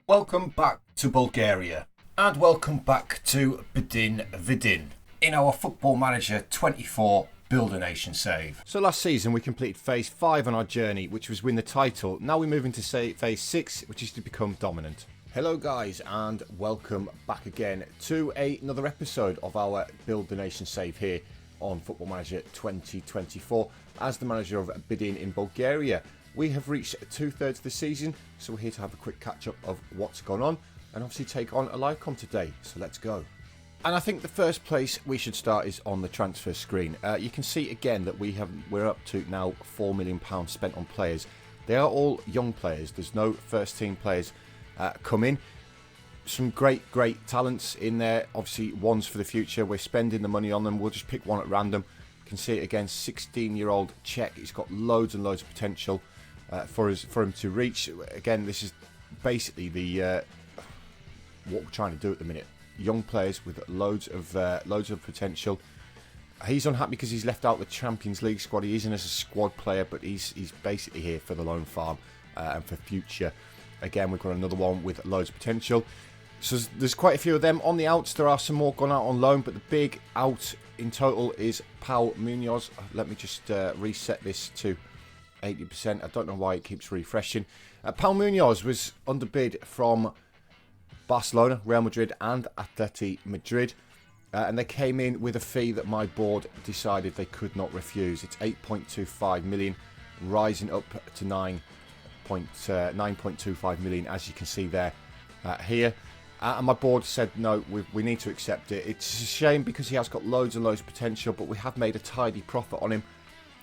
Welcome back to Bulgaria and welcome back to Bdin Vidin in our Football Manager 24 Build a Nation save. So last season we completed phase 5 on our journey, which was win the title. Now we move into phase 6, which is to become dominant. Hello guys and welcome back again to another episode of our Build the Nation save here on Football Manager 2024 as the manager of Bdin in Bulgaria. We have reached 2/3 of the season, so we're here to have a quick catch-up of what's gone on and obviously take on a live com today, so let's go. And I think the first place we should start is on the transfer screen. You can see again that we're up to now £4 million spent on players. They are all young players, there's no first team players come in. Some great talents in there, obviously ones for the future. We're spending the money on them, we'll just pick one at random. You can see it again, 16-year-old Czech, he's got loads and loads of potential. For him to reach. Again, this is basically the what we're trying to do at the minute. Young players with loads of potential. He's unhappy because he's left out the Champions League squad. He isn't as a squad player, but he's basically here for the loan farm and for future. Again, we've got another one with loads of potential. So there's quite a few of them on the outs. There are some more gone out on loan, but the big out in total is Pau Munoz. Let me just reset this to 80%. I don't know why it keeps refreshing. Pau Munoz was underbid from Barcelona, Real Madrid and Atleti Madrid. And they came in with a fee that my board decided they could not refuse. It's 8.25 million, rising up to 9.25 million, as you can see there here. And my board said, no, we need to accept it. It's a shame because he has got loads and loads of potential, but we have made a tidy profit on him.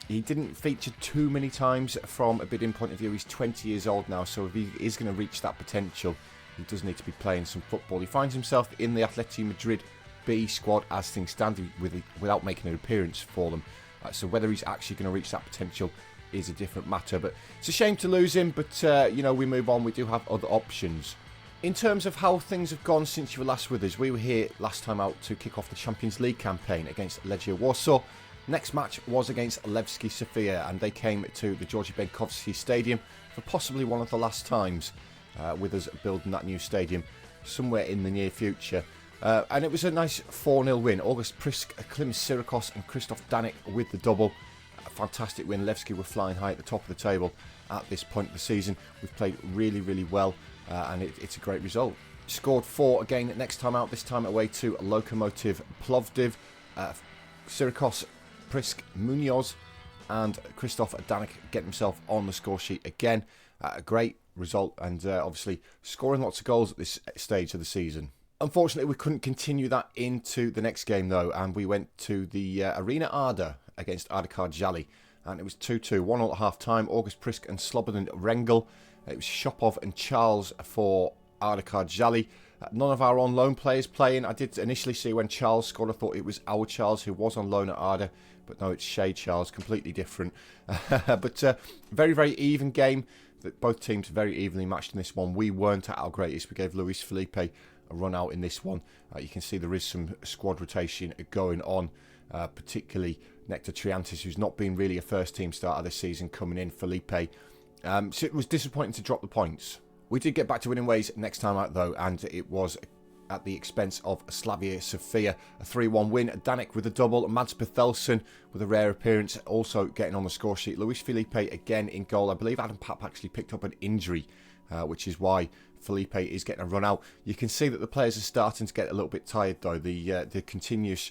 He didn't feature too many times from a bidding point of view. He's 20 years old now, so if he is going to reach that potential, he does need to be playing some football. He finds himself in the Atleti Madrid B squad as things stand without making an appearance for them. So whether he's actually going to reach that potential is a different matter. But it's a shame to lose him, but you know, we move on. We do have other options. In terms of how things have gone since you were last with us, we were here last time out to kick off the Champions League campaign against Legia Warsaw. Next match was against Levski Sofia, and they came to the Georgi Benkovsky Stadium for possibly one of the last times with us building that new stadium somewhere in the near future. And it was a nice 4-0 win. August Prisk, Klim Sirikos and Krzysztof Danik with the double. A fantastic win. Levski were flying high at the top of the table at this point of the season. We've played really well, and it's a great result. Scored 4 again next time out, this time away to Lokomotiv Plovdiv. Sirikos, Prisk, Munoz and Krzysztof Danik get himself on the score sheet again. A great result, and obviously scoring lots of goals at this stage of the season. Unfortunately, we couldn't continue that into the next game though, and we went to the Arena Arda against Ardakar Jali, and it was 2-2, 1-0 at half time. August Prisk and Slobodan Rengel. It was Shopov and Charles for Ardakar Jali. None of our on loan players playing. I did initially see when Charles scored, I thought it was our Charles who was on loan at Arda, but no, it's Shea Charles, completely different. But very even game. Both teams very evenly matched in this one. We weren't at our greatest. We gave Luis Felipe a run out in this one. You can see there is some squad rotation going on, particularly Nectar Triantis, who's not been really a first team starter this season, coming in. Felipe. So it was disappointing to drop the points. We did get back to winning ways next time out though, and it was at the expense of Slavia Sofia. A 3-1 win. Danik with a double. Mads Pethelsen with a rare appearance, also getting on the score sheet. Luis Felipe again in goal. I believe Adam Papp actually picked up an injury, which is why Felipe is getting a run out. You can see that the players are starting to get a little bit tired though. The continuous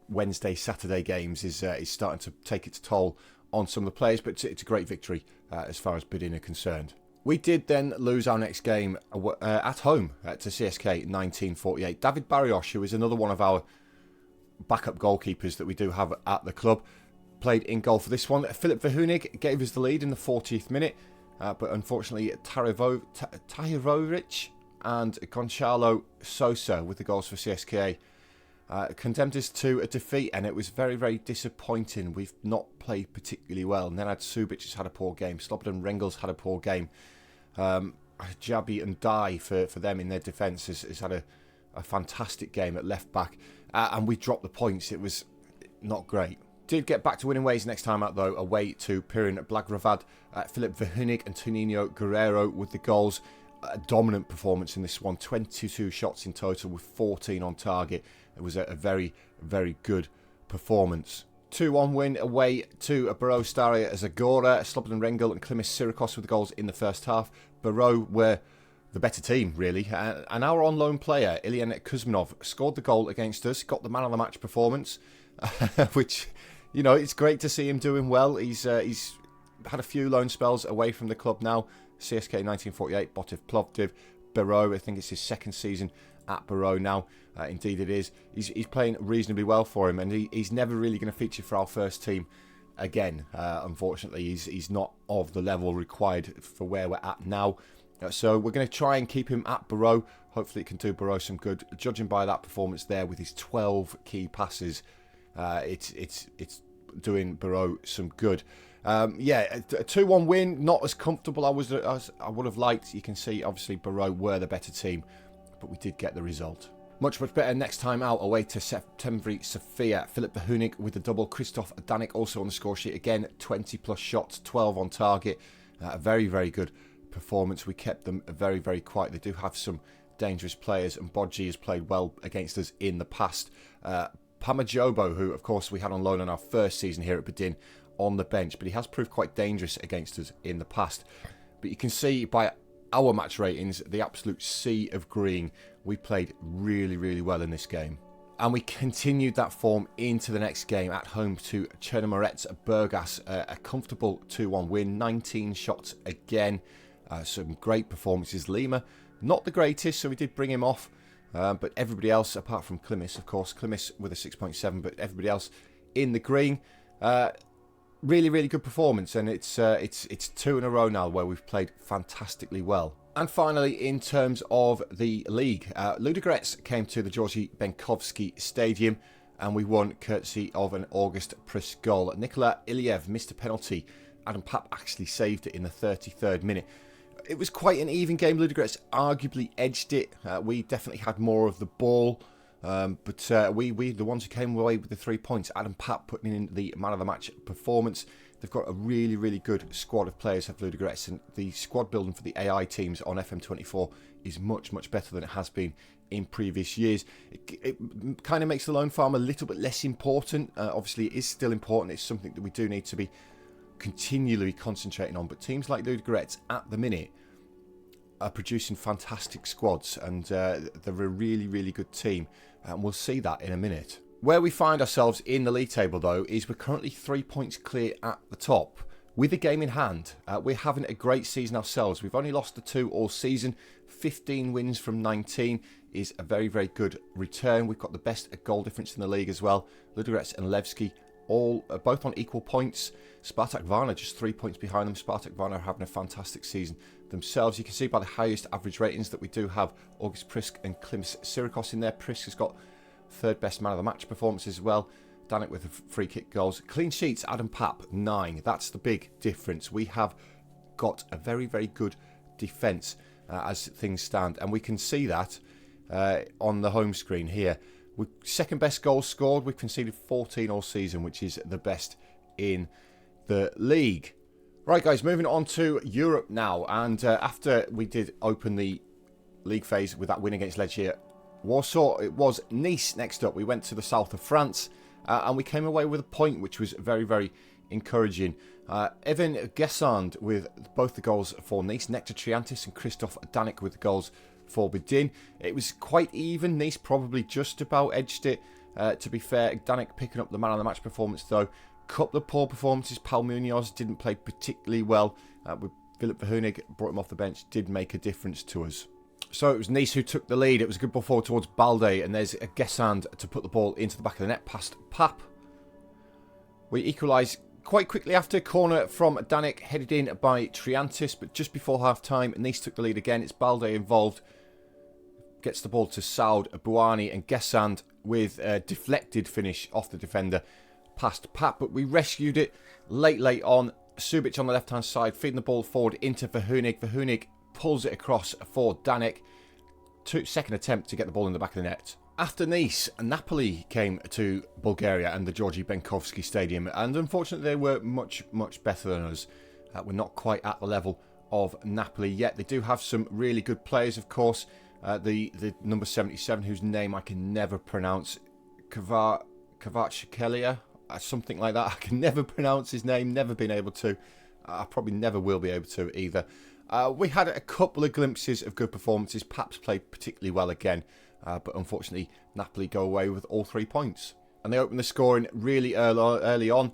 Wednesday, Saturday games is starting to take its toll on some of the players, but it's a great victory as far as Bdin are concerned. We did then lose our next game at home to CSK 1948. David Barrios, who is another one of our backup goalkeepers that we do have at the club, played in goal for this one. Filip Verhunig gave us the lead in the 40th minute, but unfortunately Tahirovic and Gonçalo Sosa with the goals for CSKA condemned us to a defeat, and it was very disappointing. We've not played particularly well. And then Subic has had a poor game. Slobodan Rengel's had a poor game. Jabi and Dai for them in their defence has had a fantastic game at left back. And we dropped the points. It was not great. Did get back to winning ways next time out though, away to Pirin Blagravad. Filip Verhunig and Tonino Guerrero with the goals. a dominant performance in this one. 22 shots in total with 14 on target. It was a very, very good performance. 2-1 win away to Bro Staria as Agora, Slobodan Rengel and Klimis Sirikos with the goals in the first half. Bro were the better team, really. And our on-loan player, Lian Kuzmanov, scored the goal against us, got the man of the match performance, which, you know, it's great to see him doing well. He's had a few loan spells away from the club now. CSK 1948, Botiv Plovdiv, Bro, I think it's his second season at Bro now. Indeed it is. He's playing reasonably well for him, and he's never really going to feature for our first team again. Unfortunately, he's not of the level required for where we're at now. So we're going to try and keep him at Bro. Hopefully it can do Bro some good. Judging by that performance there with his 12 key passes, it's doing Bro some good. Yeah, a 2-1 win, not as comfortable as I would have liked. You can see, obviously, Bro were the better team, but we did get the result. Much better next time out away to Septemvri Sofia. Filip Verhunig with the double. Christoph Danik also on the score sheet. Again, 20 plus shots, 12 on target. A very, very good performance. We kept them very, very quiet. They do have some dangerous players, and Bodji has played well against us in the past. Pamajobo, who, of course, we had on loan on our first season here at Bdin, on the bench, but he has proved quite dangerous against us in the past. But you can see by our match ratings, the absolute sea of green. We played really, really well in this game. And we continued that form into the next game at home to Chernomorets Burgas. A comfortable 2-1 win, 19 shots again. Some great performances. Lima, not the greatest, so we did bring him off. But everybody else, apart from Klimis, of course, Klimis with a 6.7, but everybody else in the green. Really, really good performance, and it's 2 in a row now where we've played fantastically well. And finally, in terms of the league, Ludogorets came to the Georgy Benkovsky Stadium, and we won courtesy of an August Pris goal. Nikola Iliev missed a penalty. Adam Pap actually saved it in the 33rd minute. It was quite an even game. Ludogorets arguably edged it. We definitely had more of the ball. But we the ones who came away with the 3 points. Adam Pap putting in the man of the match performance. They've got a really, really good squad of players, have Ludogorets, and the squad building for the AI teams on FM24 is much, much better than it has been in previous years. It kind of makes the loan farm a little bit less important. Obviously, it is still important. It's something that we do need to be continually concentrating on. But teams like Ludogorets at the minute are producing fantastic squads, and they're a really, really good team. And we'll see that in a minute. Where we find ourselves in the league table, though, is we're currently 3 points clear at the top. With a game in hand, we're having a great season ourselves. We've only lost the 2 all season. 15 wins from 19 is a very, very good return. We've got the best goal difference in the league as well. Ludogorets and Levski all both on equal points. Spartak Varna just 3 points behind them. Spartak Varna are having a fantastic season themselves. You can see by the highest average ratings that we do have August Prisk and Klimis Sirikos in there. Prisk has got third best man of the match performance as well. Danik with the free kick goals. Clean sheets, Adam Pap, 9. That's the big difference. We have got a very, very good defence as things stand. And we can see that on the home screen here. We're second best goals scored. We've conceded 14 all season, which is the best in the league. Right, guys, moving on to Europe now. And after we did open the league phase with that win against Legia Warsaw, it was Nice next up. We went to the south of France and we came away with a point, which was very, very encouraging. Evan Gesand with both the goals for Nice, Nectar Triantis and Christoph Danik with the goals for Bdin. It was quite even. Nice probably just about edged it, to be fair. Danik picking up the man of the match performance, though. Couple of poor performances. Paul Munoz didn't play particularly well. With Filip Verhunig, brought him off the bench, did make a difference to us. So it was Nice who took the lead. It was a good ball forward towards Balde, and there's a Gesand to put the ball into the back of the net past Pap. We equalise quite quickly after. Corner from Danik, headed in by Triantis, but just before half-time, Nice took the lead again. It's Balde involved. Gets the ball to Saud, Buani, and Gesand with a deflected finish off the defender past Pap, but we rescued it late on. Subic on the left-hand side, feeding the ball forward into Verhunig. Verhunig pulls it across for Danik. Second attempt to get the ball in the back of the net. After Nice, Napoli came to Bulgaria and the Georgy Benkovsky Stadium, and unfortunately they were much, much better than us. We're not quite at the level of Napoli yet. They do have some really good players, of course. The number 77, whose name I can never pronounce, Kvaratskhelia, something like that. I can never pronounce his name, never been able to. I probably never will be able to either. We had a couple of glimpses of good performances. Paps played particularly well again, but unfortunately Napoli go away with all 3 points. And they open the scoring really early on.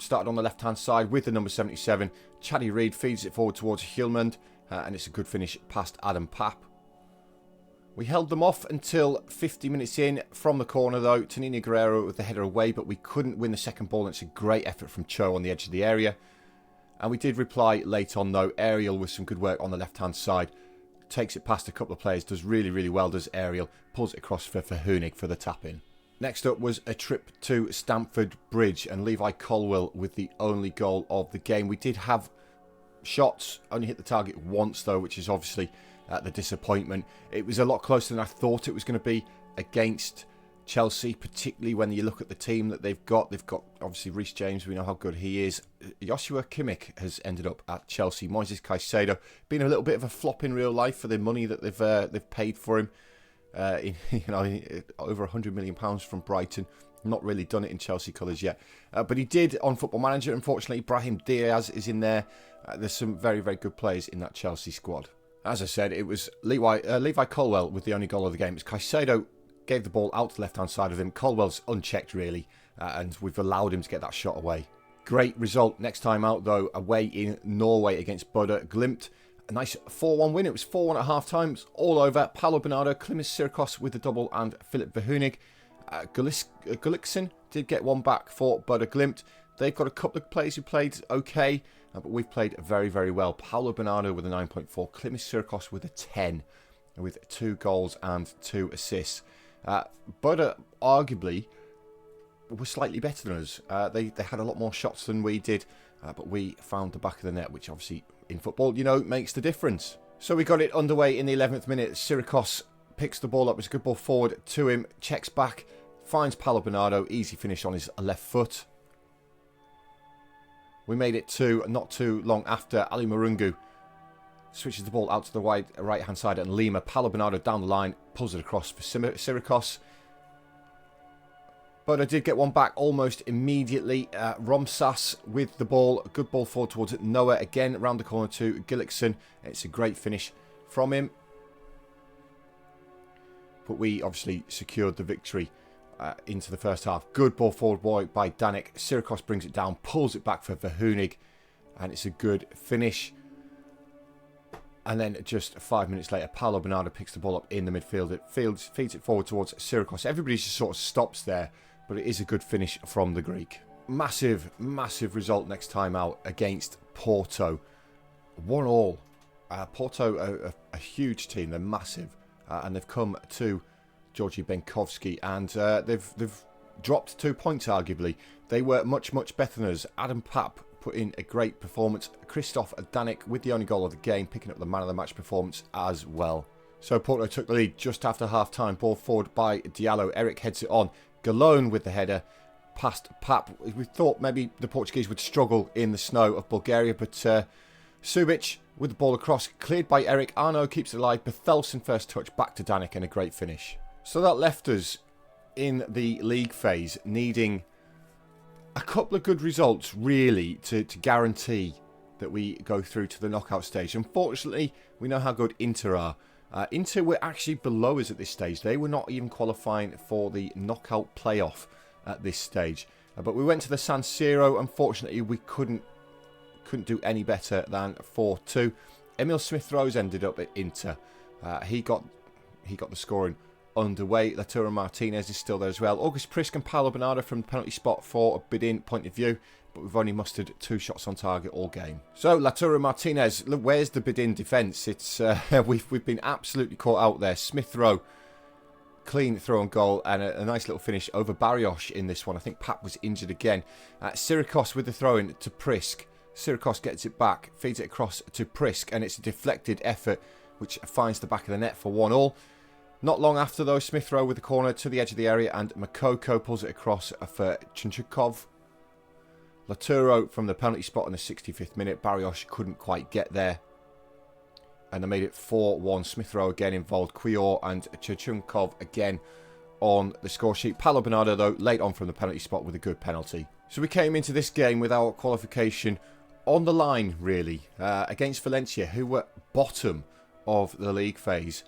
Started on the left-hand side with the number 77. Chaddy Reed feeds it forward towards Hjulmand, and it's a good finish past Adam Pap. We held them off until 50 minutes in. From the corner, though, Tonino Guerrero with the header away, but we couldn't win the second ball, and it's a great effort from Cho on the edge of the area. And we did reply late on, though. Ariel with some good work on the left-hand side. Takes it past a couple of players, does really, really well, does Ariel. Pulls it across for Hunig for the tap-in. Next up was a trip to Stamford Bridge, and Levi Colwell with the only goal of the game. We did have shots, only hit the target once though, which is obviously the disappointment. It was a lot closer than I thought it was going to be against Chelsea, particularly when you look at the team that they've got. They've got obviously Reece James, we know how good he is. Joshua Kimmich has ended up at Chelsea. Moises Caicedo been a little bit of a flop in real life for the money that they've paid for him. Over £100 million from Brighton. Not really done it in Chelsea colours yet, but he did on Football Manager. Unfortunately, Brahim Diaz is in there. There's some very, very good players in that Chelsea squad. As I said, it was Levi Colwell with the only goal of the game. It's Caicedo gave the ball out to the left-hand side of him. Colwell's unchecked really, and we've allowed him to get that shot away. Great result next time out though, away in Norway against Bodø Glimt. A nice 4-1 win. It was 4-1 at half times, all over. Paulo Bernardo, Klimis Sirikos with the double, and Philip Verhunig. Gullikson did get one back for Bodø Glimt. They've got a couple of players who played okay, but we've played very, very well. Paulo Bernardo with a 9.4, Klimis Sirikos with a 10, with 2 goals and 2 assists. Bodø arguably were slightly better than us. They had a lot more shots than we did, but we found the back of the net, which obviously in football, you know, makes the difference. So we got it underway in the 11th minute. Sirikos picks the ball up. It's a good ball forward to him. Checks back. Finds Paulo Bernardo. Easy finish on his left foot. We made it 2 not too long after. Ali Marungu switches the ball out to the wide right-hand side and Lima. Paulo Bernardo down the line. Pulls it across for Sirikos. But I did get one back almost immediately. Romsas with the ball. A good ball forward towards it. Noah again round the corner to Gillickson. It's a great finish from him. But we obviously secured the victory into the first half. Good ball forward by Danik. Sirikos brings it down. Pulls it back for Verhunig. And it's a good finish. And then just 5 minutes later, Paulo Bernardo picks the ball up in the midfield. It feeds it forward towards Sirikos. Everybody just sort of stops there. But it is a good finish from the Greek. Massive, massive result next time out against Porto. 1-1. Porto, a huge team. They're massive. And they've come to Georgi Benkovsky. And they've dropped 2 points, arguably. They were much, much better than us. Adam Pap put in a great performance. Christoph Danik with the only goal of the game, picking up the man of the match performance as well. So Porto took the lead just after half-time. Ball forward by Diallo. Eric heads it on. Galone with the header past Pap. We thought maybe the Portuguese would struggle in the snow of Bulgaria, but Subic with the ball across, cleared by Eric. Arno keeps it alive. Bethelsen first touch, back to Danik, and a great finish. So that left us in the league phase needing a couple of good results, really, to guarantee that we go through to the knockout stage. Unfortunately, we know how good Inter are. Inter were actually below us at this stage. They were not even qualifying for the knockout playoff at this stage. But we went to the San Siro. Unfortunately, we couldn't do any better than 4-2. Emil Smith-Rowe ended up at Inter. He got the scoring underway. Lautaro Martinez is still there as well. August Prisk and Paulo Bernardo from the penalty spot for a Bdin point of view. But we've only mustered 2 shots on target all game. So Lautaro Martinez, look, where's the Bdin defence? It's we've been absolutely caught out there. Smith-Rowe, clean throw on goal, and a nice little finish over Barrios in this one. I think Pap was injured again. Sirikos with the throw in to Prisk. Sirikos gets it back, feeds it across to Prisk, and it's a deflected effort which finds the back of the net for 1-1. Not long after though, Smith-Rowe with the corner to the edge of the area, and Makoko pulls it across for Chunchukov. Laturo from the penalty spot in the 65th minute. Barrios couldn't quite get there. And they made it 4-1. Smith Rowe again involved. Quior and Chechunkov again on the score sheet. Paolo Bernardo, though, late on from the penalty spot with a good penalty. So we came into this game with our qualification on the line, really, against Valencia, who were bottom of the league phase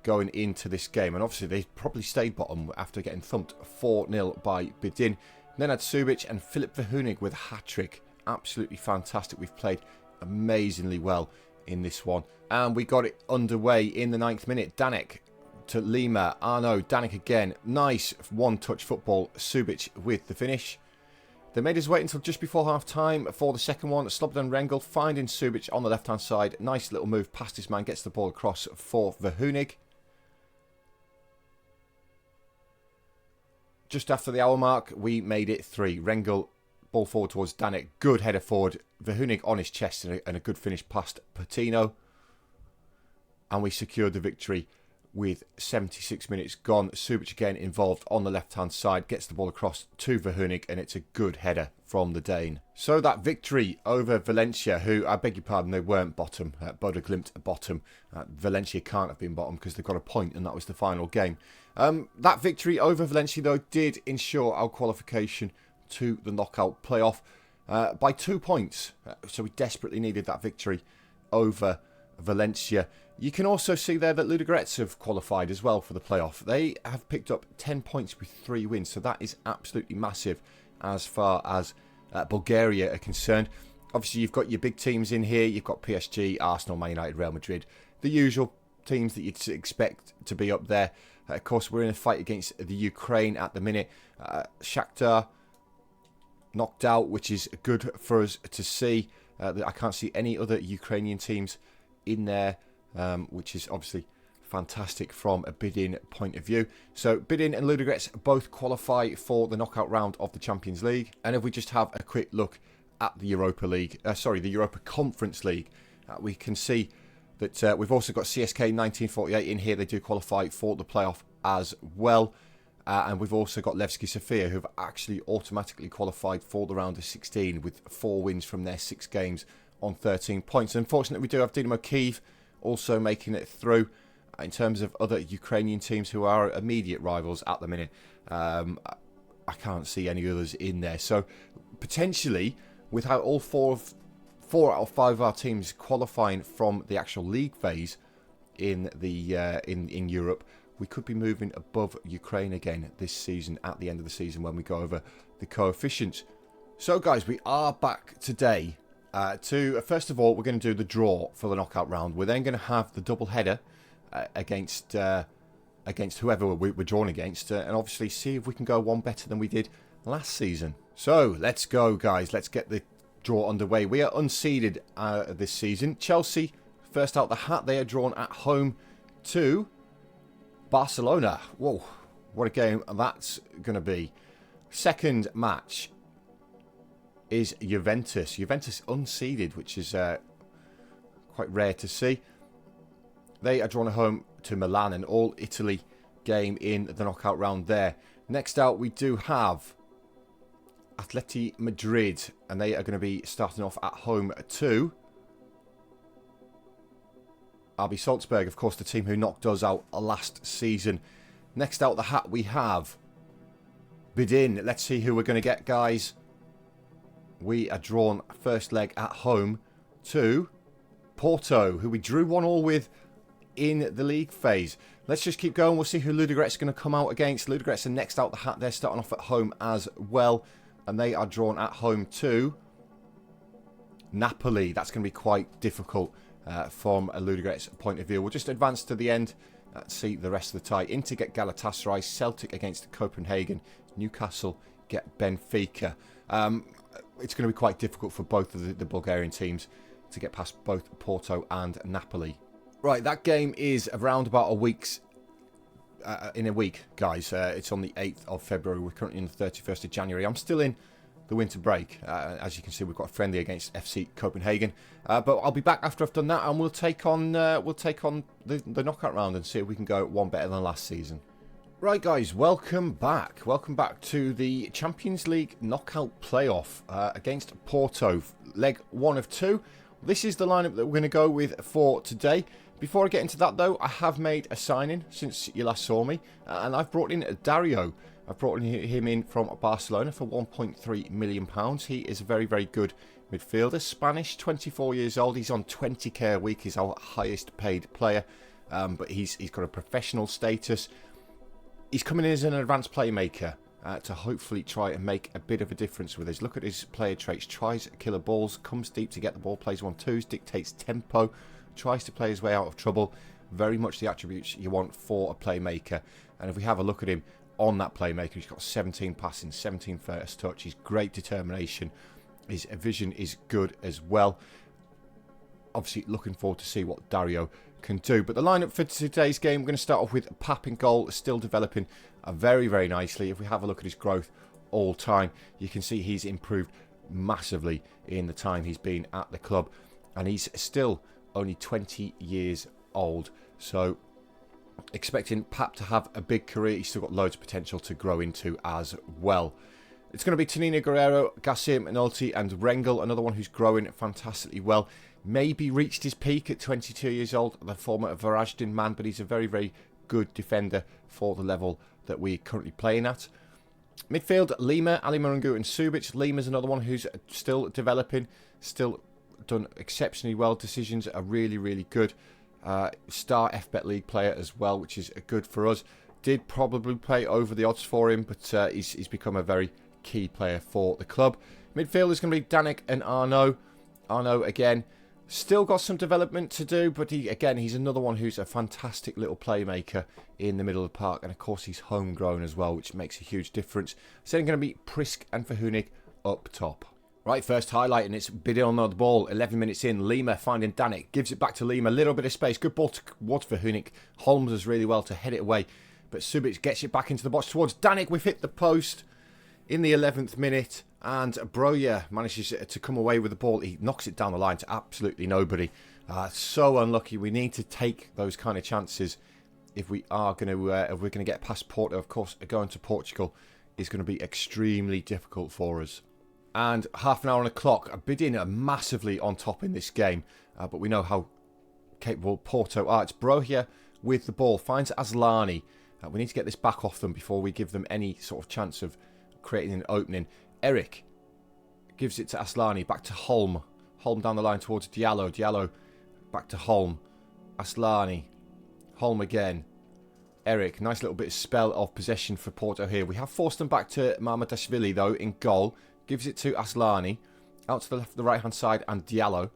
going into this game. And obviously, they probably stayed bottom after getting thumped 4-0 by Bdin. Then had Subic and Filip Verhunig with a hat-trick. Absolutely fantastic. We've played amazingly well in this one. And we got it underway in the 9th minute. Danek to Lima. Arno, Danek again. Nice one-touch football. Subic with the finish. They made us wait until just before half-time for the second one. Slobodan Rengel finding Subic on the left-hand side. Nice little move past his man. Gets the ball across for Verhunig. Just after the hour mark, we made it 3. Rengel, ball forward towards Danek. Good header forward. Verhunig on his chest and a good finish past Patino. And we secured the victory with 76 minutes gone. Subic again involved on the left-hand side. Gets the ball across to Verhunig, and it's a good header from the Dane. So that victory over Valencia, who, I beg your pardon, they weren't bottom. Bodo Glimt bottom. Valencia can't have been bottom because they've got a point, and that was the final game. That victory over Valencia, though, did ensure our qualification to the knockout playoff by 2 points. So we desperately needed that victory over Valencia. You can also see there that Ludogorets have qualified as well for the playoff. They have picked up 10 points with 3 wins, so that is absolutely massive as far as Bulgaria are concerned. Obviously, you've got your big teams in here. You've got PSG, Arsenal, Man United, Real Madrid. The usual teams that you'd expect to be up there. Of course, we're in a fight against the Ukraine at the minute. Shakhtar knocked out, which is good for us to see. I can't see any other Ukrainian teams in there, which is obviously fantastic from a Bdin point of view. So Bdin and Ludogorets both qualify for the knockout round of the Champions League. And if we just have a quick look at the Europa League, the Europa Conference League, we can see that we've also got CSK 1948 in here. They do qualify for the playoff as well. And we've also got Levski Sofia, who've actually automatically qualified for the round of 16 with 4 wins from their 6 games on 13 points. Unfortunately, we do have Dynamo Kyiv also making it through. In terms of other Ukrainian teams who are immediate rivals at the minute, I can't see any others in there. So potentially, without all 4 out of 5 of our teams qualifying from the actual league phase in the in Europe, we could be moving above Ukraine again this season at the end of the season when we go over the coefficients. So guys, we are back today first of all, we're going to do the draw for the knockout round. We're then going to have the double header against whoever we're drawn against, and obviously see if we can go one better than we did last season. So let's go, guys. Let's get the draw underway. We are unseeded this season. Chelsea, first out the hat, they are drawn at home to Barcelona. Whoa, what a game that's going to be. Second match is Juventus. Juventus unseeded, which is quite rare to see. They are drawn at home to Milan, an all-Italy game in the knockout round there. Next out, we do have Atleti Madrid, and they are going to be starting off at home to RB Salzburg, of course, the team who knocked us out last season. Next out the hat, we have Bdin. Let's see who we're going to get, guys. We are drawn first leg at home to Porto, who we drew 1-1 with in the league phase. Let's just keep going. We'll see who Ludogorets is going to come out against. Ludogorets are next out the hat. They're starting off at home as well, and they are drawn at home to Napoli. That's going to be quite difficult from a Ludogorets point of view. We'll just advance to the end. Let's see the rest of the tie. Inter get Galatasaray, Celtic against Copenhagen, Newcastle get Benfica. It's going to be quite difficult for both of the Bulgarian teams to get past both Porto and Napoli. Right, that game is around about a week's in a week, guys. It's on the 8th of February. We're currently on the 31st of January. I'm still in the winter break. As you can see, we've got a friendly against FC Copenhagen. But I'll be back after I've done that, and we'll take on the knockout round and see if we can go one better than last season. Right, guys, welcome back. Welcome back to the Champions League knockout playoff against Porto. Leg 1 of 2. This is the lineup that we're going to go with for today. Before I get into that though, I have made a signing since you last saw me, and I've brought in Dario. I've brought him in from Barcelona for £1.3 million. He is a very, very good midfielder. Spanish, 24 years old. He's on 20k a week. He's our highest paid player, but he's got a professional status. He's coming in as an advanced playmaker to hopefully try and make a bit of a difference with us. Look at his player traits. Tries killer balls, comes deep to get the ball, plays 1-2s, dictates tempo, tries to play his way out of trouble. Very much the attributes you want for a playmaker. And if we have a look at him on that playmaker, he's got 17 passing, 17 first touch. He's great determination. His vision is good as well. Obviously looking forward to see what Dario can do. But the lineup for today's game, we're going to start off with Pap in goal, still developing very, very nicely. If we have a look at his growth all time, you can see he's improved massively in the time he's been at the club. And he's still only 20 years old. So expecting Pap to have a big career. He's still got loads of potential to grow into as well. It's going to be Tonino Guerrero, Gassim, Anolti and Rengel, another one who's growing fantastically well. Maybe reached his peak at 22 years old, the former Varajdin man, but he's a very, very good defender for the level that we're currently playing at. Midfield, Lima, Ali Marungu and Subic. Lima's another one who's still developing, still done exceptionally well. Decisions are really, really good. Star FBet League player as well, which is good for us. Did probably play over the odds for him, but he's become a very key player for the club. Midfield is going to be Danik and Arnaud. Arnaud again, still got some development to do, but he's another one who's a fantastic little playmaker in the middle of the park, and of course he's homegrown as well, which makes a huge difference. So then going to be Prisk and Verhunig up top. Right, first highlight, and it's Bdin on the ball. 11 minutes in, Lima finding Danik, gives it back to Lima, a little bit of space, good ball towards Verhunig. Holmes does really well to head it away, but Subic gets it back into the box towards Danik. We've hit the post in the 11th minute, and Broja manages to come away with the ball. He knocks it down the line to absolutely nobody. So unlucky. We need to take those kind of chances if we are going to if we're going to get past Porto. Of course, going to Portugal is going to be extremely difficult for us. And half an hour on the clock. Bdin are massively on top in this game, but we know how capable Porto are. It's Broja with the ball, finds Aslani. We need to get this back off them before we give them any sort of chance of creating an opening. Eric gives it to Aslani, back to Holm. Holm down the line towards Diallo. Diallo back to Holm. Aslani. Holm again. Eric, nice little bit of spell of possession for Porto here. We have forced them back to Mamadashvili though in goal. Gives it to Aslani. Out to the left, the right hand side, and Diallo.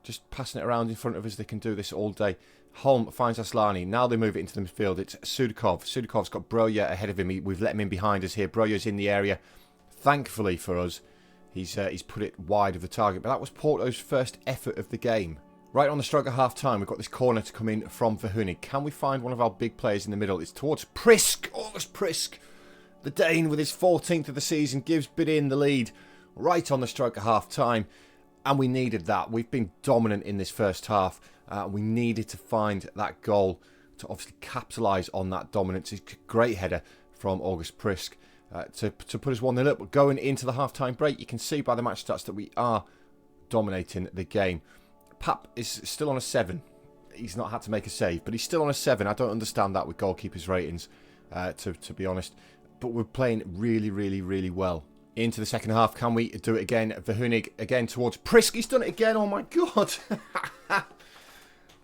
Just passing it around in front of us. They can do this all day. Holm finds Aslani. Now they move it into the midfield. It's Sudakov. Sudakov's got Broja ahead of him. We've let him in behind us here. Broja's in the area. Thankfully for us, he's put it wide of the target. But that was Porto's first effort of the game. Right on the stroke of half time, we've got this corner to come in from Verhunig. Can we find one of our big players in the middle? It's towards Prisk. August Prisk. The Dane with his 14th of the season gives Bdin the lead right on the stroke of half time. And we needed that. We've been dominant in this first half. We needed to find that goal to obviously capitalise on that dominance. It's a great header from August Prisk to put us 1-0 up. But going into the half-time break, you can see by the match stats that we are dominating the game. Pap is still on a 7. He's not had to make a save, but he's still on a 7. I don't understand that with goalkeepers' ratings, to be honest. But we're playing really, really, really well. Into the second half, can we do it again? Verhunig again towards Prisk. He's done it again. Oh my god.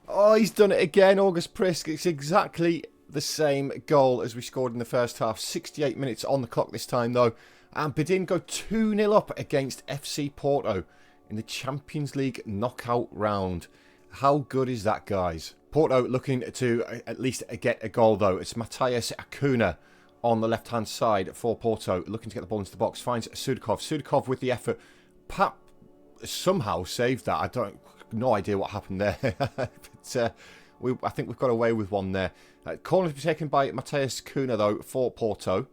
Oh, he's done it again, August Prisk. It's exactly the same goal as we scored in the first half. 68 minutes on the clock this time though. And Bdin go 2-0 up against FC Porto in the Champions League knockout round. How good is that, guys? Porto looking to at least get a goal though. It's Matthias Acuna on the left-hand side for Porto, looking to get the ball into the box, finds Sudakov. Sudakov with the effort. Pap somehow saved that. No idea what happened there. But I think we've got away with one there. Corner to be taken by Matthias Cunha, though, for Porto.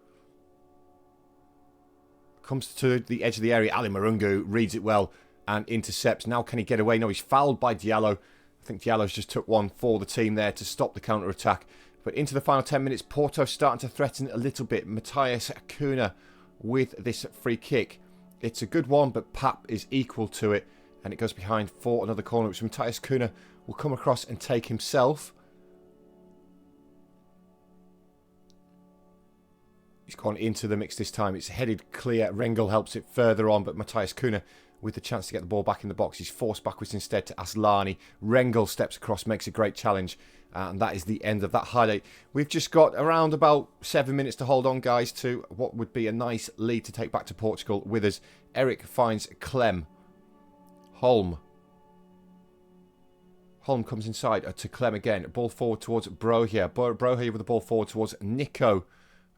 Comes to the edge of the area. Ali Marungu reads it well and intercepts. Now can he get away? No, he's fouled by Diallo. I think Diallo's just took one for the team there to stop the counter-attack. But into the final 10 minutes, Porto starting to threaten a little bit. Matthias Cunha with this free kick. It's a good one, but Pap is equal to it. and it goes behind for another corner, which Matthias Kuhne will come across and take himself. He's gone into the mix this time. It's headed clear. Rengel helps it further on, but Matthias Kuhne with the chance to get the ball back in the box. He's forced backwards instead to Aslani. Rengel steps across, makes a great challenge. And that is the end of that highlight. We've just got around about 7 minutes to hold on, guys, to what would be a nice lead to take back to Portugal with us. Eric finds Clem. Holm. Holm comes inside to Clem again. Ball forward towards Brohier. Brohier with the ball forward towards Nico.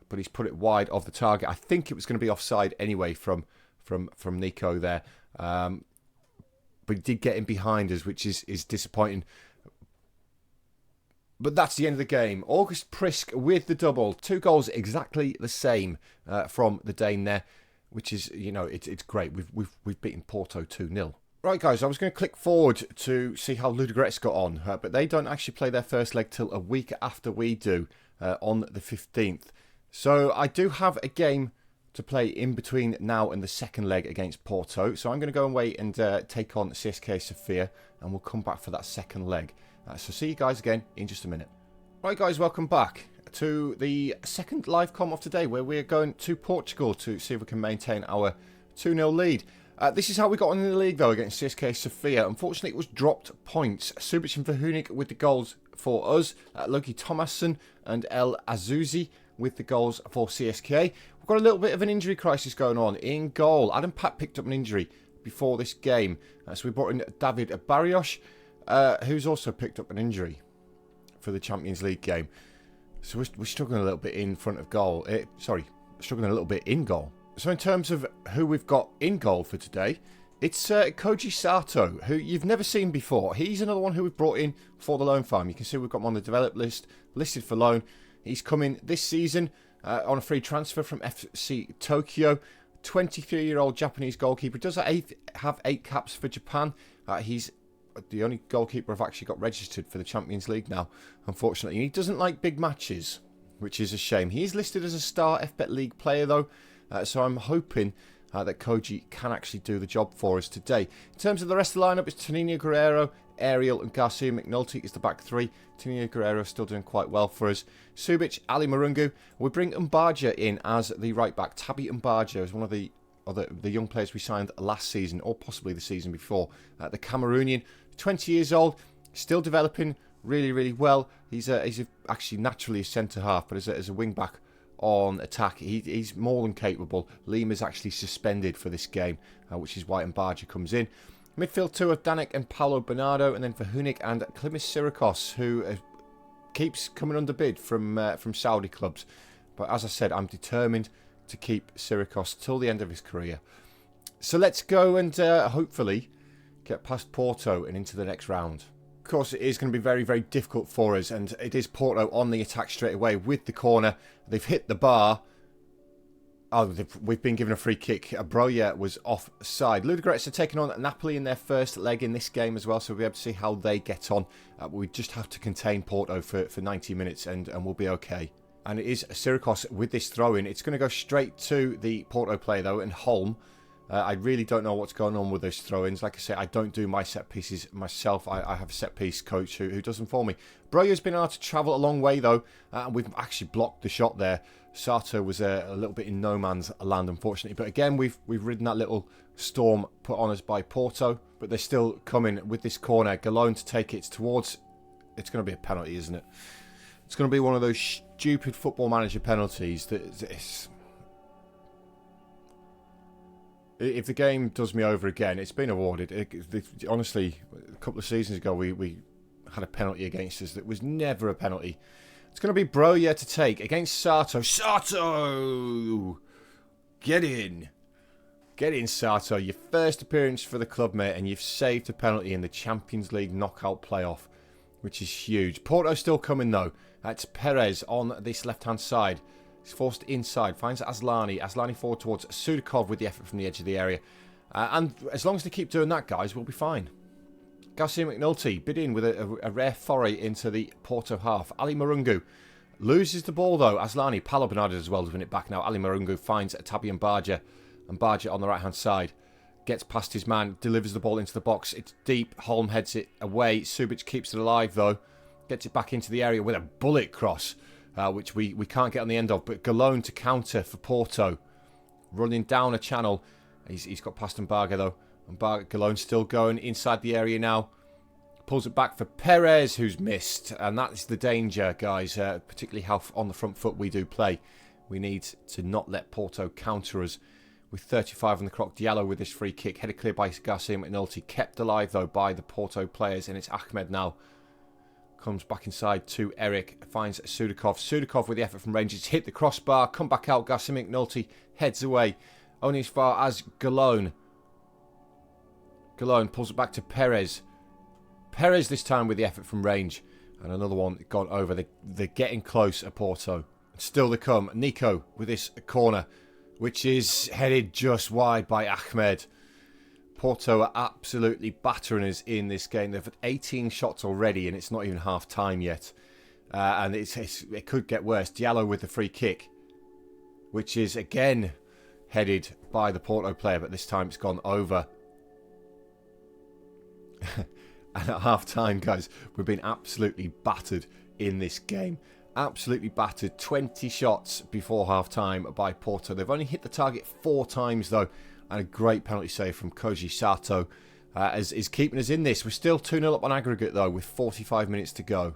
But he's put it wide of the target. I think it was going to be offside anyway from Nico there. But he did get in behind us, which is disappointing. But that's the end of the game. August Prisk with the double. 2 goals exactly the same from the Dane there, which is, you know, it's great. We've beaten Porto 2-0. Right, guys, I was going to click forward to see how Ludogorets got on, but they don't actually play their first leg till a week after we do, on the 15th. So I do have a game to play in between now and the second leg against Porto. So I'm going to go and wait and take on CSKA Sofia, and we'll come back for that second leg. So see you guys again in just a minute. Right, guys, welcome back to the second live comm of today, where we're going to Portugal to see if we can maintain our 2-0 lead. This is how we got on in the league, though, against CSKA Sofia. Unfortunately, it was dropped points. Subic and Verhunik with the goals for us. Loki Thomasson and El Azuzi with the goals for CSKA. We've got a little bit of an injury crisis going on in goal. Adam Pat picked up an injury before this game. So we brought in David Barrios, who's also picked up an injury for the Champions League game. So we're struggling a little bit in front of goal. Struggling a little bit in goal. So in terms of who we've got in goal for today, it's Koji Sato, who you've never seen before. He's another one who we've brought in for the loan farm. You can see we've got him on the developed list, listed for loan. He's coming this season on a free transfer from FC Tokyo. 23-year-old Japanese goalkeeper. Does have 8 caps for Japan. He's the only goalkeeper I've actually got registered for the Champions League now, unfortunately. He doesn't like big matches, which is a shame. He is listed as a star FBet League player, though. So I'm hoping that Koji can actually do the job for us today. In terms of the rest of the lineup, it's Tonino Guerrero, Ariel and Garcia McNulty is the back 3. Tonino Guerrero still doing quite well for us. Subic, Ali Marungu. We bring Mbaja in as the right back. Tabby Mbaja is one of the young players we signed last season, or possibly the season before. The Cameroonian, 20 years old, still developing really, really well. He's actually naturally a centre-half, but as a wing-back on attack, he's more than capable. Lima's actually suspended for this game, which is why Mbaja comes in. Midfield 2 of Danik and Paulo Bernardo, and then for Hunik and Klimis Sirikos, who keeps coming under bid from Saudi clubs. But as I said, I'm determined to keep Sirikos till the end of his career. So let's go and hopefully get past Porto and into the next round. Of course, it is going to be very, very difficult for us, and it is Porto on the attack straight away with the corner. They've hit the bar. Oh, we've been given a free kick. Broya was offside. Ludogorets are taking on Napoli in their first leg in this game as well, so we'll be able to see how they get on. We just have to contain Porto for 90 minutes and we'll be okay. And it is Sirikos with this throw-in. It's going to go straight to the Porto player, though, and Holm. I really don't know what's going on with those throw-ins. Like I say, I don't do my set pieces myself. I have a set piece coach who does them for me. Broya's been able to travel a long way, though. We've actually blocked the shot there. Sato was a little bit in no man's land, unfortunately. But again, we've ridden that little storm put on us by Porto. But they're still coming with this corner. Galone to take it towards... It's going to be a penalty, isn't it? It's going to be one of those stupid Football Manager penalties that is... If the game does me over again, it's been awarded. Honestly, a couple of seasons ago, we had a penalty against us that was never a penalty. It's going to be Broya to take against Sato. Sato! Get in. Get in, Sato. Your first appearance for the club, mate, and you've saved a penalty in the Champions League knockout playoff, which is huge. Porto still coming, though. That's Perez on this left-hand side. He's forced inside, finds Aslani. Aslani forward towards Sudakov with the effort from the edge of the area. And as long as they keep doing that, guys, we'll be fine. Garcia McNulty, Bdin with a rare foray into the Porto half. Ali Marungu loses the ball, though. Aslani, Paulo Bernardo as well to win it back now. Ali Marungu finds Tabi Mbaja. Mbaja on the right-hand side. Gets past his man, delivers the ball into the box. It's deep. Holm heads it away. Subic keeps it alive, though. Gets it back into the area with a bullet cross, which we can't get on the end of. But Galone to counter for Porto. Running down a channel. He's got past Mbaga, though. Galone still going inside the area now. Pulls it back for Perez, who's missed. And that's the danger, guys, particularly how on the front foot we do play. We need to not let Porto counter us. With 35 on the clock, Diallo with this free kick. Headed clear by Garcia McNulty. Kept alive, though, by the Porto players. And it's Ahmed now. Comes back inside to Eric. Finds Sudakov. Sudakov with the effort from range. It's hit the crossbar. Come back out. Garcia McNulty heads away. Only as far as Galone. Galone pulls it back to Perez. Perez this time with the effort from range. And another one gone over. They're getting close at Porto. Still to come. Nico with this corner, which is headed just wide by Ahmed. Porto are absolutely battering us in this game. They've had 18 shots already, and it's not even half time yet. And it could get worse. Diallo with the free kick, which is again headed by the Porto player, but this time it's gone over. And at half time, guys, we've been absolutely battered in this game. Absolutely battered. 20 shots before half time by Porto. They've only hit the target 4 times, though. And a great penalty save from Koji Sato is keeping us in this. We're still 2-0 up on aggregate, though, with 45 minutes to go.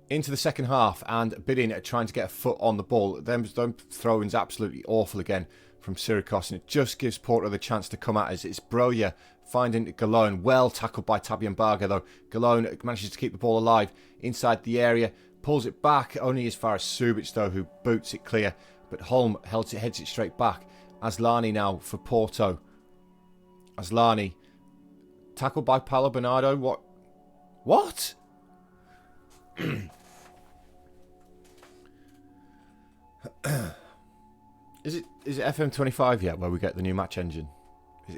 Into the second half, and Bdin trying to get a foot on the ball. Them throw-ins absolutely awful again from Syrikos, and it just gives Porto the chance to come at us. It's Broja finding Galone. Well tackled by Tabian Barga, though. Galone manages to keep the ball alive inside the area. Pulls it back, only as far as Subic, though, who boots it clear. But Holm heads it straight back. Aslani now for Porto. Aslani. Tackled by Paulo Bernardo. What? Is it FM25 yet, where we get the new match engine?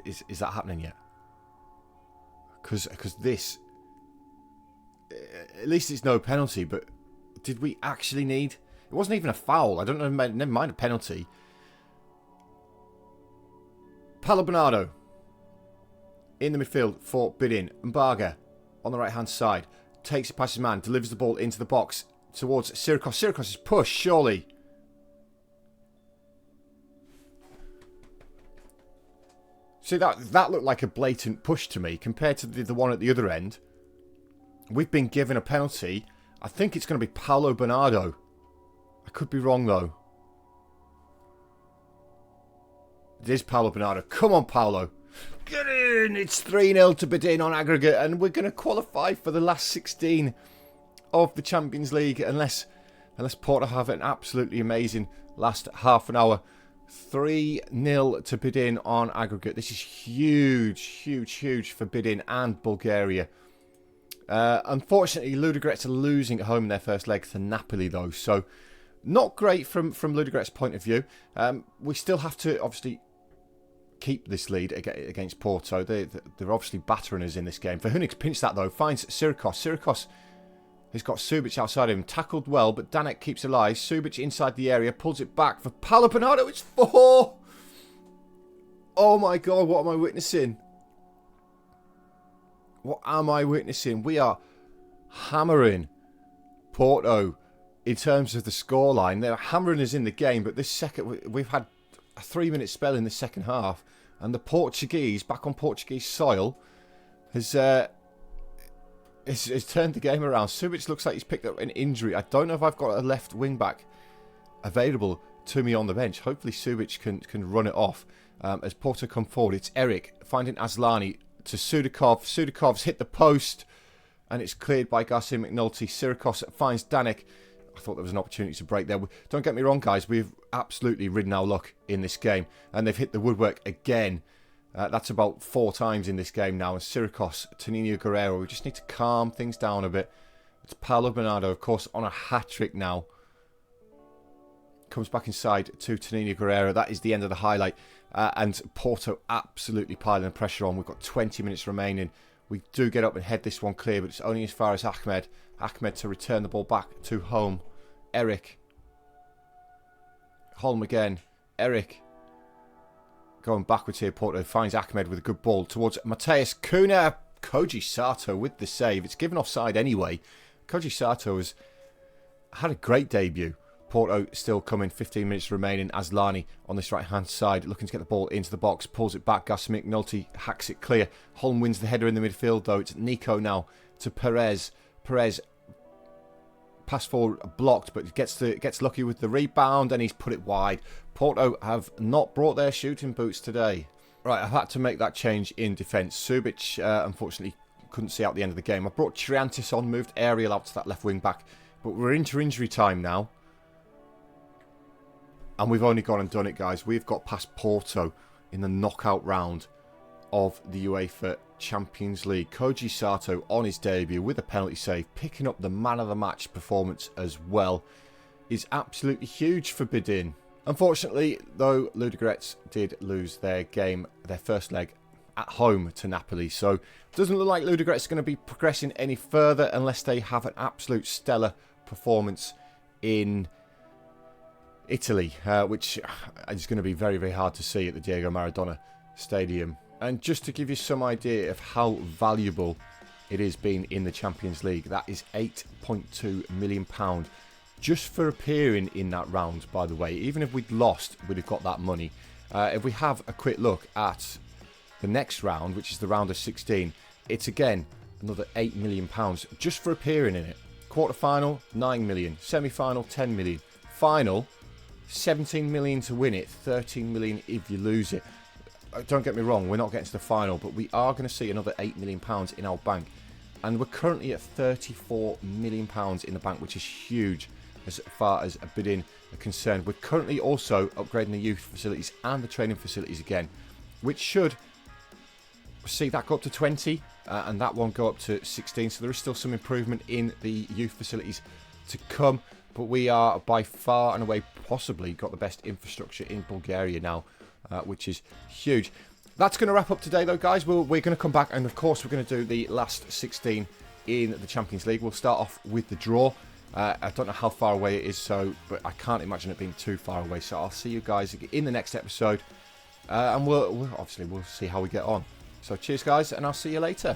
Is that happening yet? Because this... At least it's no penalty, but... Did we actually need... It wasn't even a foul. I don't know, never mind a penalty. Paulo Bernardo in the midfield for Bdin. Mbaga on the right-hand side. Takes it past his man. Delivers the ball into the box towards Syrikos. Syrikos is pushed, surely. See, that looked like a blatant push to me compared to the one at the other end. We've been given a penalty. I think it's going to be Paulo Bernardo. I could be wrong, though. It is Paulo Bernardo. Come on, Paulo. Get in! It's 3-0 to Bdin on aggregate, and we're going to qualify for the last 16 of the Champions League, unless Porto have an absolutely amazing last half an hour. 3-0 to Bdin on aggregate. This is huge, huge, huge for Bdin and Bulgaria. Unfortunately, Ludogorets are losing at home in their first leg to Napoli, though, so not great from Ludogorets' point of view. We still have to obviously keep this lead against Porto. They're obviously battering us in this game. Verhoenig pinched that, though, finds Syrikos. Syrikos has got Subic outside him, tackled well, but Danek keeps alive. Subic inside the area, pulls it back for Paulo Bernardo. It's 4! Oh my god, what am I witnessing? What am I witnessing? We are hammering Porto in terms of the scoreline. They're hammering us in the game, but this second, we've had a 3-minute spell in the second half, and the Portuguese, back on Portuguese soil, has turned the game around. Subic looks like he's picked up an injury. I don't know if I've got a left wing back available to me on the bench. Hopefully Subic can run it off as Porto come forward. It's Eric finding Aslani to Sudakov. Sudakov's hit the post, and it's cleared by Garcia McNulty. Syrikos finds Danek. I thought there was an opportunity to break there. Don't get me wrong, guys. We've absolutely ridden our luck in this game, and they've hit the woodwork again. That's about 4 times in this game now. And Syrikos, Toninho Guerrero. We just need to calm things down a bit. It's Paulo Bernardo, of course, on a hat-trick now. Comes back inside to Toninho Guerrero. That is the end of the highlight. And Porto absolutely piling the pressure on. We've got 20 minutes remaining. We do get up and head this one clear, but it's only as far as Ahmed. Ahmed to return the ball back to Holm. Eric. Holm again. Eric. going backwards here. Porto finds Ahmed with a good ball towards Mateus Cunha. Koji Sato with the save. It's given offside anyway. Koji Sato has had a great debut. Porto still coming, 15 minutes remaining. Aslani on this right-hand side, looking to get the ball into the box. Pulls it back. Gasmic Nulty hacks it clear. Holm wins the header in the midfield, though. It's Nico now to Perez. Perez pass forward blocked, but gets lucky with the rebound, and he's put it wide. Porto have not brought their shooting boots today. Right, I've had to make that change in defence. Subic, unfortunately, couldn't see out the end of the game. I brought Triantis on, moved Ariel out to that left wing back, but we're into injury time now. And we've only gone and done it, guys. We've got past Porto in the knockout round of the UEFA Champions League. Koji Sato on his debut with a penalty save, picking up the man of the match performance as well, is absolutely huge for Bdin. Unfortunately, though, Ludogorets did lose their game, their first leg, at home to Napoli. So it doesn't look like Ludogorets are going to be progressing any further unless they have an absolute stellar performance in Italy, which is going to be very, very hard to see at the Diego Maradona Stadium. And just to give you some idea of how valuable it is being in the Champions League, that is £8.2 million just for appearing in that round, by the way. Even if we'd lost, we'd have got that money. If we have a quick look at the next round, which is the round of 16, it's again another £8 million just for appearing in it. Quarter-final, 9 million. Semi-final, 10 million. Final, 17 million to win it, 13 million if you lose it. Don't get me wrong, we're not getting to the final, but we are going to see another £8 million in our bank. And we're currently at £34 million in the bank, which is huge as far as Bdin are concerned. We're currently also upgrading the youth facilities and the training facilities again, which should see that go up to 20 and that one go up to 16. So there is still some improvement in the youth facilities to come. But we are by far and away possibly got the best infrastructure in Bulgaria now, which is huge. That's going to wrap up today, though, guys. We're going to come back, and of course, we're going to do the last 16 in the Champions League. We'll start off with the draw. I don't know how far away it is, but I can't imagine it being too far away. So I'll see you guys in the next episode, and we'll see how we get on. So cheers, guys, and I'll see you later.